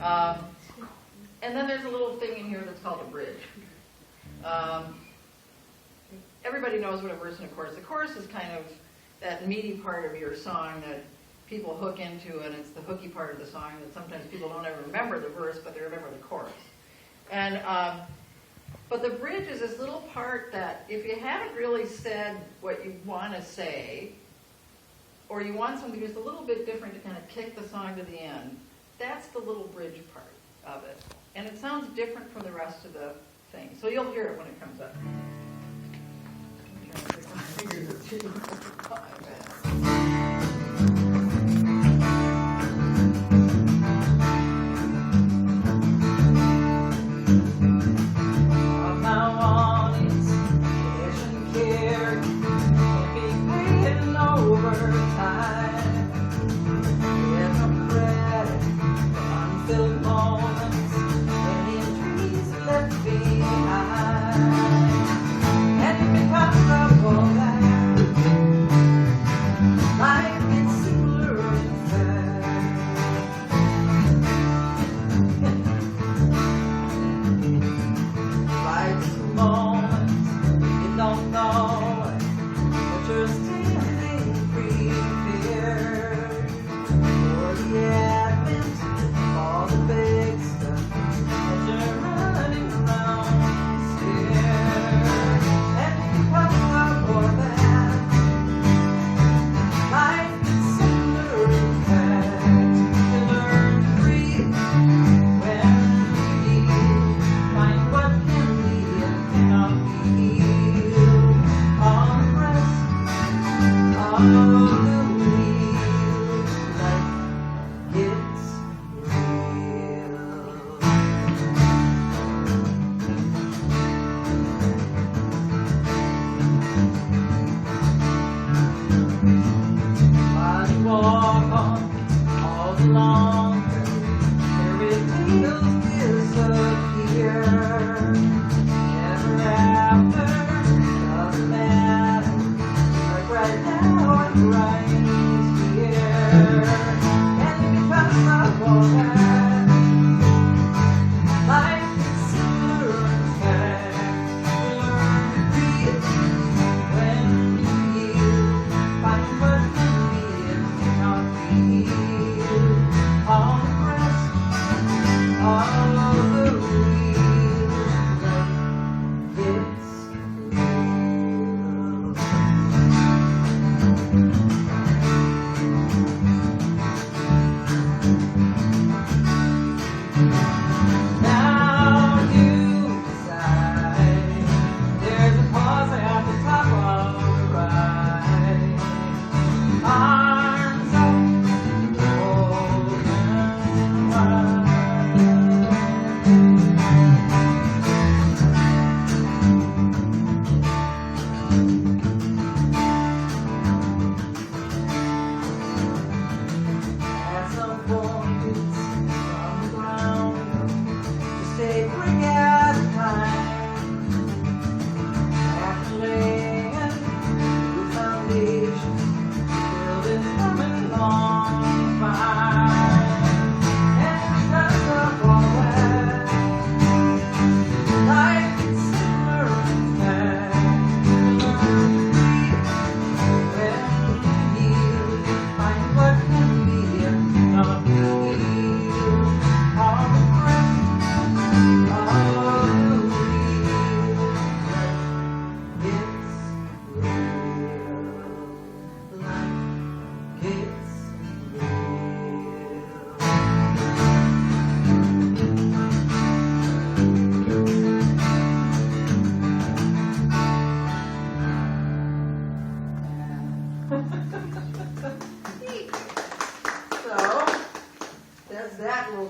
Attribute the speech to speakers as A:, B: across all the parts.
A: And then there's a little thing in here that's called a bridge. Everybody knows what a verse and a chorus. The chorus is kind of that meaty part of your song that people hook into, and it's the hooky part of the song that sometimes people don't ever remember the verse, but they remember the chorus. And but the bridge is this little part that if you haven't really said what you want to say, or you want something just a little bit different to kind of kick the song to the end, that's the little bridge part of it. And it sounds different from the rest of the thing. So you'll hear it when it comes up.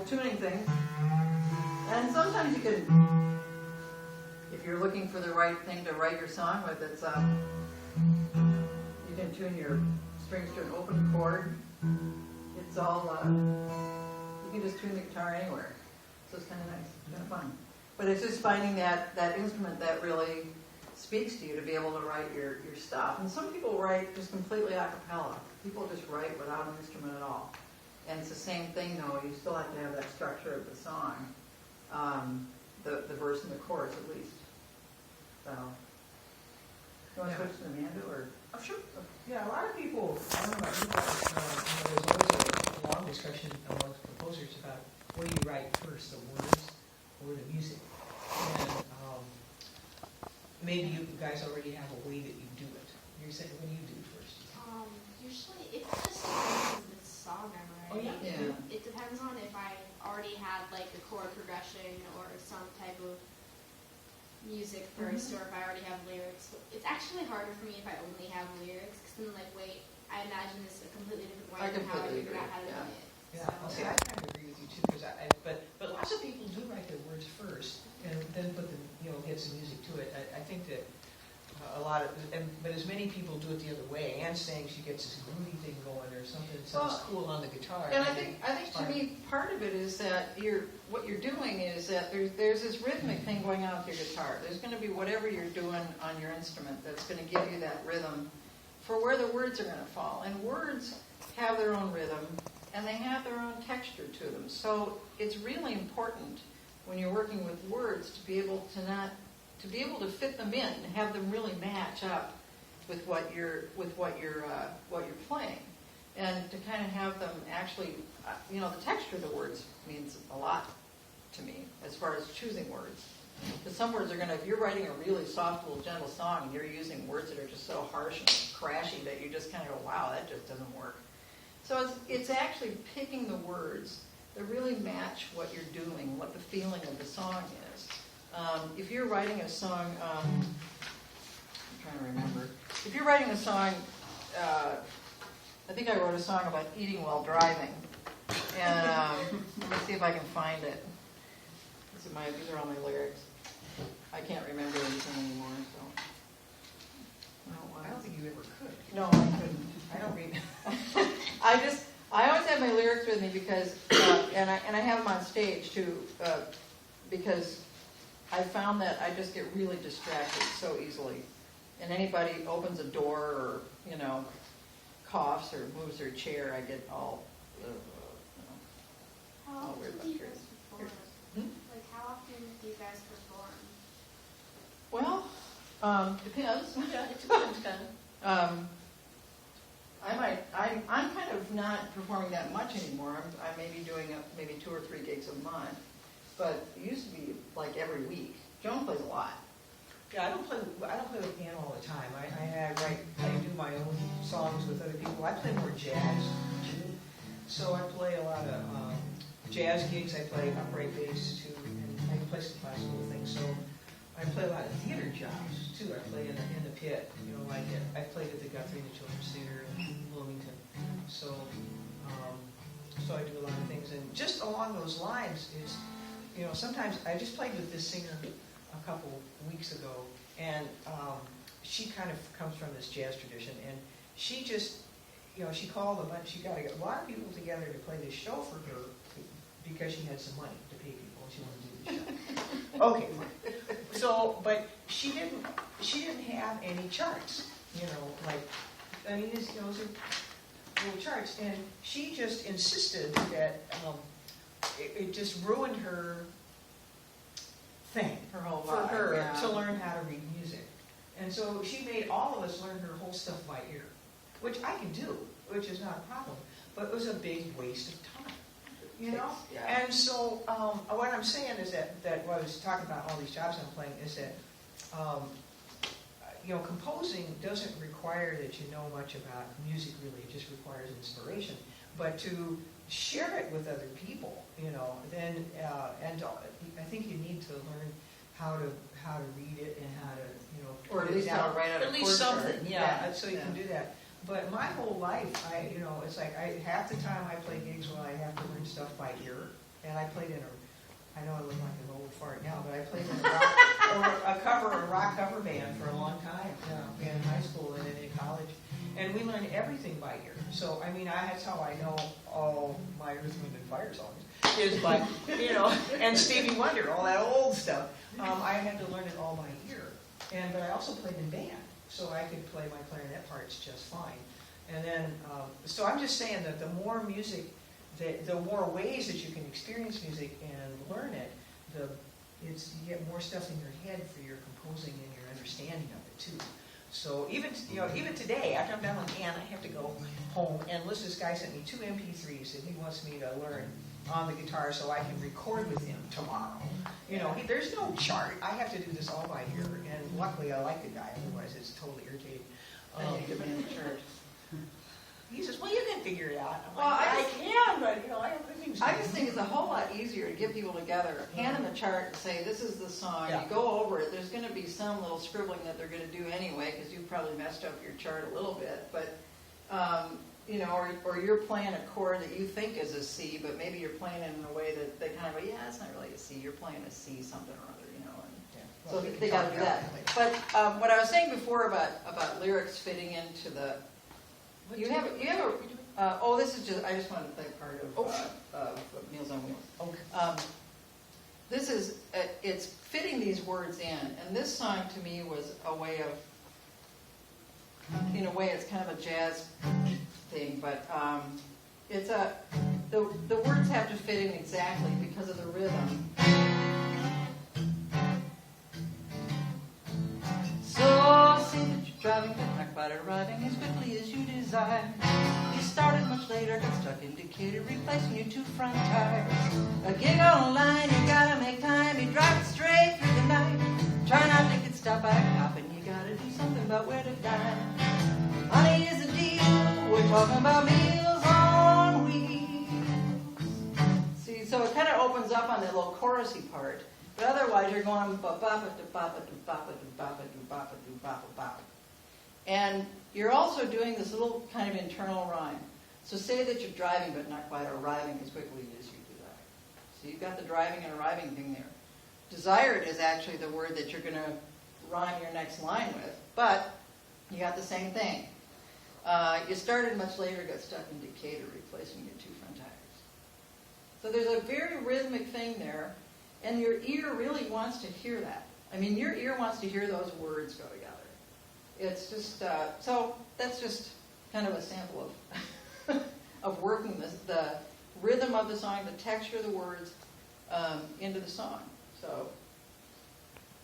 A: Tuning thing. And sometimes you can, if you're looking for the right thing to write your song with, it's you can tune your strings to an open chord. It's all, you can just tune the guitar anywhere. So it's kind of nice, kind of fun. But it's just finding that instrument that really speaks to you to be able to write your stuff. And some people write just completely a cappella. People just write without an instrument at all. And it's the same thing, though. You still have to have that structure of the song, the verse and the chorus at least. So, you want to switch to Amanda, or?
B: Oh, sure. Yeah, a lot of people, I don't know about you guys, there's always a long discussion amongst composers about what do you write first, the words or the music. And maybe you guys already have a way that you do it. You're saying, what do you do first?
C: Usually it just depends on the song I'm writing.
B: Oh,
A: yeah.
C: It depends on if I already had like the chord progression or some type of music first, or if I already have lyrics. It's actually harder for me if I only have lyrics, because then I'm like, wait, I imagine this a completely different way than how I figured out how to do it.
B: Yeah,
C: So,
B: I'll say I kind of agree with you too, because but lots of people do write their words first and then put the, get some music to it. I think that a lot of, but as many people do it the other way. Anne's saying she gets this groovy thing going or something that sounds cool on the guitar.
A: And I think to me, part of it is that what you're doing is that there's this rhythmic thing going on with your guitar. There's going to be whatever you're doing on your instrument that's going to give you that rhythm for where the words are going to fall. And words have their own rhythm, and they have their own texture to them. So it's really important when you're working with words to be able to fit them in and have them really match up with what you're playing, and to kind of have them actually, the texture of the words means a lot to me as far as choosing words. Because some words are if you're writing a really soft, little, gentle song, and you're using words that are just so harsh and crashy that you just kind of go, wow, that just doesn't work. So it's actually picking the words that really match what you're doing, what the feeling of the song is. If you're writing a song, I'm trying to remember. If you're writing a song, I think I wrote a song about eating while driving. And let me see if I can find it. These are all my lyrics. I can't remember anything anymore, so.
B: I don't think you ever could.
A: No, I couldn't. I don't read. I always have my lyrics with me because, and I have them on stage too, because I found that I just get really distracted so easily. And anybody opens a door or, coughs or moves their chair, I get all,
C: How
A: all
C: often
A: weird
C: do you
A: about
C: guys perform? Like, how often do you guys perform?
A: Well, depends.
B: Yeah, it depends, kind of.
A: I'm kind of not performing that much anymore. I may be doing maybe 2 or 3 gigs a month, but it used to be like every week. Joan plays a lot.
B: Yeah, I don't play with piano all the time. I do my own songs with other people. I play more jazz too. So I play a lot of jazz gigs. I play upright bass too, and I play some classical things. So I play a lot of theater jobs too. I play in the pit, I played at the Guthrie and the Children's Theater in Bloomington. So I do a lot of things, and just along those lines is, sometimes I just played with this singer a couple weeks ago, and she kind of comes from this jazz tradition, and she just, she called a bunch. She got a lot of people together to play this show for her because she had some money to pay people, and she wanted to do the show. Okay, fine. So, but she didn't have any charts, those are little charts, and she just insisted that it just ruined her thing
A: Her whole
B: for
A: life,
B: her
A: yeah.
B: to learn how to read music. And so she made all of us learn her whole stuff by ear, which I can do, which is not a problem, but it was a big waste of time.
A: Yeah.
B: And so what I'm saying is that what I was talking about all these jobs I'm playing is that composing doesn't require that you know much about music really. It just requires inspiration. But to share it with other people, then and I think you need to learn how to read it and how to
A: Or at least how to write out a
B: at least
A: chord
B: something,
A: chart.
B: yeah. So you can do that. But my whole life, it's like half the time I play gigs when I have to learn stuff by ear, and I played in I know I look like an old fart now, but I played in a rock cover band for a long time, in high school and then in college, and we learned everything by ear. So that's how I know all my Earth, Wind and Fire songs is by and Stevie Wonder, all that old stuff. I had to learn it all by ear, but I also played in band. So I could play my clarinet parts just fine. And then, so I'm just saying that the more music the more ways that you can experience music and learn it, you get more stuff in your head for your composing and your understanding of it too. So even today, after I'm done with Ann, I have to go home and listen. This guy sent me 2 MP3s that he wants me to learn on the guitar so I can record with him tomorrow. There's no chart. I have to do this all by ear, and luckily I like the guy. Otherwise, it's totally irritating.
A: Give me the chart.
B: He says, "Well, you can figure it out." I'm
A: Well,
B: like,
A: I
B: I can, but I have other things to
A: I
B: do.
A: just think it's a whole lot easier to get people together, hand them a chart and say, this is the song,
B: Yeah.
A: you go over it, there's going to be some little scribbling that they're going to do anyway, because you've probably messed up your chart a little bit, but, or you're playing a chord that you think is a C, but maybe you're playing it in a way that they kind of go, yeah, it's not really a C, you're playing a C something or other,
B: Yeah.
A: so
B: Well, we can
A: they got to
B: talk
A: do that.
B: about later.
A: But what I was saying before about lyrics fitting into the, you have a, this is just, I just wanted to play part of Meals on Wheels.
B: Okay.
A: This is, it's fitting these words in, and this song to me was a way of, in a way it's kind of a jazz thing, but the words have to fit in exactly because of the rhythm. So say that you're driving, but not quite arriving as quickly as you desire. You started much later, got stuck in Decatur, replacing your 2 front tires. A gig online, you gotta make time, you drive it straight through the night. Try not to get stopped by a cop, and you gotta do something about where to dine. Money is a deal, we're talking about meals on wheels. See, so it kind of opens up on that little chorusy part, but otherwise you're going ba-ba-da-ba-ba-da-ba-ba-da-ba-ba-da-ba-ba-da-ba-ba. And you're also doing this little kind of internal rhyme. So say that you're driving but not quite arriving as quickly as you desire. So you've got the driving and arriving thing there. Desired is actually the word that you're going to rhyme your next line with, but you got the same thing. You started much later, got stuck in Decatur, replacing your 2 front tires. So there's a very rhythmic thing there, and your ear really wants to hear that. I mean, your ear wants to hear those words go together. It's just, so that's just kind of a sample of of working the rhythm of the song, the texture of the words into the song. So